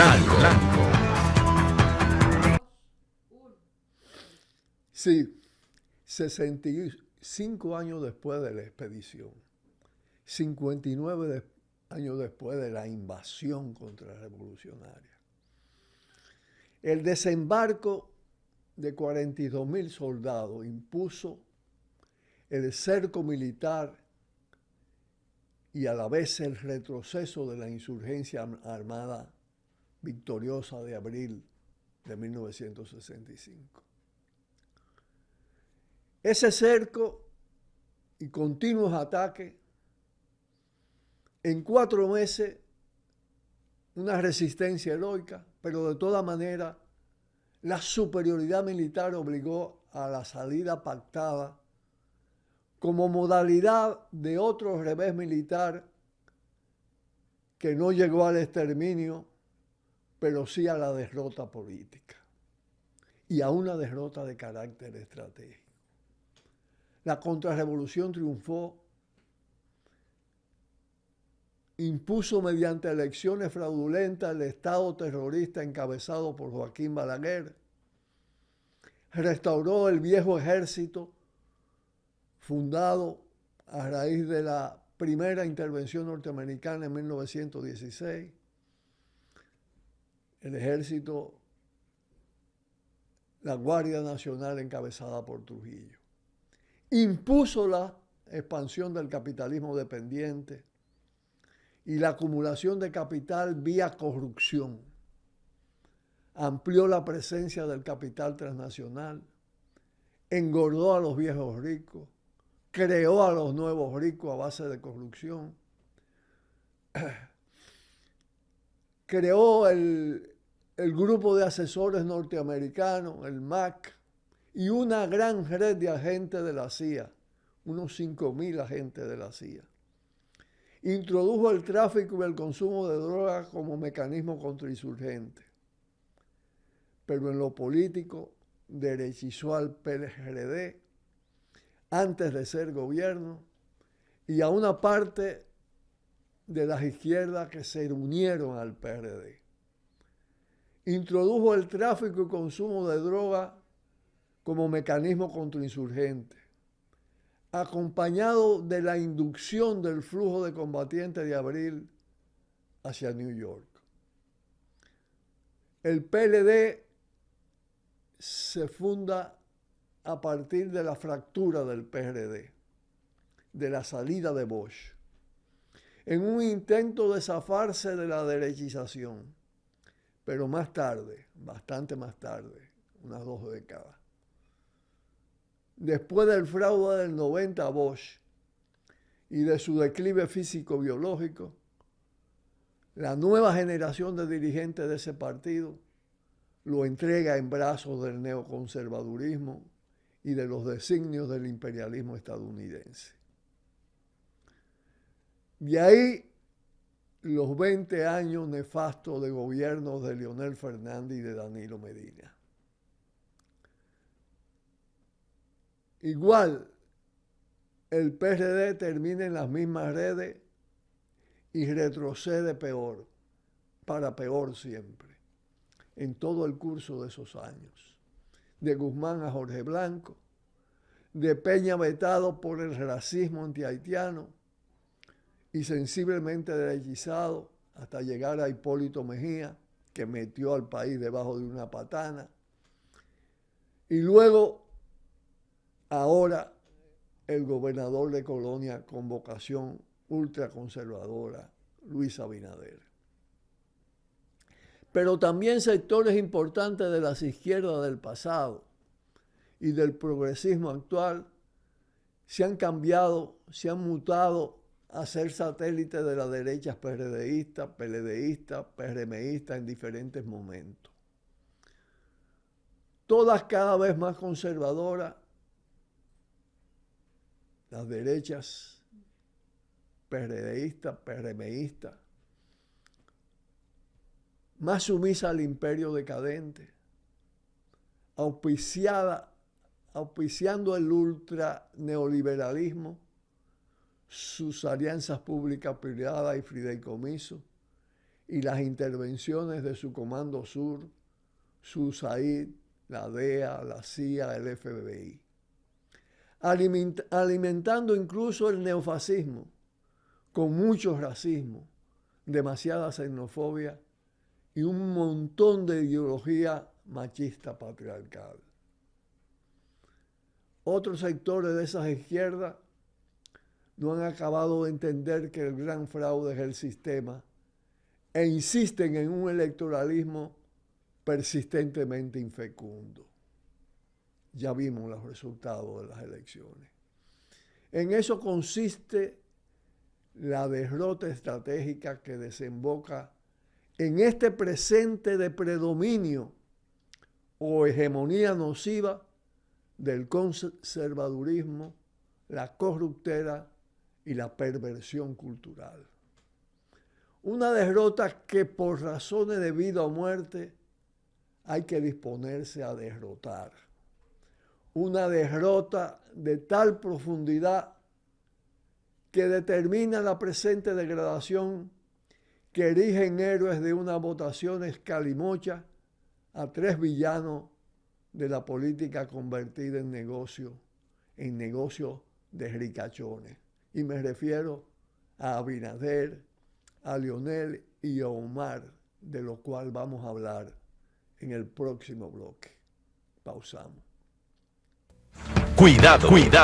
blanco. Sí, 65 años después de la expedición, 59 años después de la invasión contrarrevolucionaria, el desembarco de 42.000 soldados impuso el cerco militar y a la vez el retroceso de la insurgencia armada victoriosa de abril de 1965. Ese cerco y continuos ataques, en 4 meses, una resistencia heroica, pero de toda manera la superioridad militar obligó a la salida pactada como modalidad de otro revés militar que no llegó al exterminio, pero sí a la derrota política y a una derrota de carácter estratégico. La contrarrevolución triunfó, impuso mediante elecciones fraudulentas el Estado terrorista encabezado por Joaquín Balaguer, restauró el viejo ejército fundado a raíz de la primera intervención norteamericana en 1916, el ejército, la Guardia Nacional encabezada por Trujillo. Impuso la expansión del capitalismo dependiente y la acumulación de capital vía corrupción. Amplió la presencia del capital transnacional, engordó a los viejos ricos, creó a los nuevos ricos a base de corrupción, creó el grupo de asesores norteamericanos, el MAC, y una gran red de agentes de la CIA, unos 5.000 agentes de la CIA. Introdujo el tráfico y el consumo de drogas como mecanismo contrainsurgente. Pero en lo político derechizó al PRD antes de ser gobierno y a una parte de las izquierdas que se unieron al PRD. Introdujo el tráfico y consumo de droga como mecanismo contrainsurgente, acompañado de la inducción del flujo de combatientes de abril hacia New York. El PLD se funda a partir de la fractura del PRD, de la salida de Bosch, en un intento de zafarse de la derechización, pero más tarde, bastante más tarde, unas 2 décadas. Después del fraude del 90 a Bosch y de su declive físico-biológico, la nueva generación de dirigentes de ese partido lo entrega en brazos del neoconservadurismo y de los designios del imperialismo estadounidense. De ahí los 20 años nefastos de gobiernos de Leonel Fernández y de Danilo Medina. Igual, el PRD termina en las mismas redes y retrocede peor, para peor siempre, en todo el curso de esos años. De Guzmán a Jorge Blanco, de Peña vetado por el racismo antihaitiano y sensiblemente derechizado hasta llegar a Hipólito Mejía, que metió al país debajo de una patana. Y luego, ahora, el gobernador de Colonia con vocación ultraconservadora, Luis Abinader. Pero también sectores importantes de las izquierdas del pasado y del progresismo actual se han cambiado, se han mutado a ser satélites de las derechas PRDistas, PLDistas, PRMistas en diferentes momentos. Todas cada vez más conservadoras, las derechas PRDistas, PRMistas, más sumisa al imperio decadente, auspiciando el ultraneoliberalismo, sus alianzas públicas privadas y fideicomisos, y las intervenciones de su Comando Sur, su USAID, la DEA, la CIA, el FBI, alimentando incluso el neofascismo, con mucho racismo, demasiada xenofobia y un montón de ideología machista patriarcal. Otros sectores de esas izquierdas no han acabado de entender que el gran fraude es el sistema e insisten en un electoralismo persistentemente infecundo. Ya vimos los resultados de las elecciones. En eso consiste la derrota estratégica que desemboca en este presente de predominio o hegemonía nociva del conservadurismo, la corruptela y la perversión cultural. Una derrota que por razones de vida o muerte hay que disponerse a derrotar. Una derrota de tal profundidad que determina la presente degradación que erige en héroes de una votación escalimocha a 3 villanos de la política convertida en negocio de ricachones. Y me refiero a Abinader, a Leonel y a Omar, de lo cual vamos a hablar en el próximo bloque. Pausamos. Cuidado, cuidado.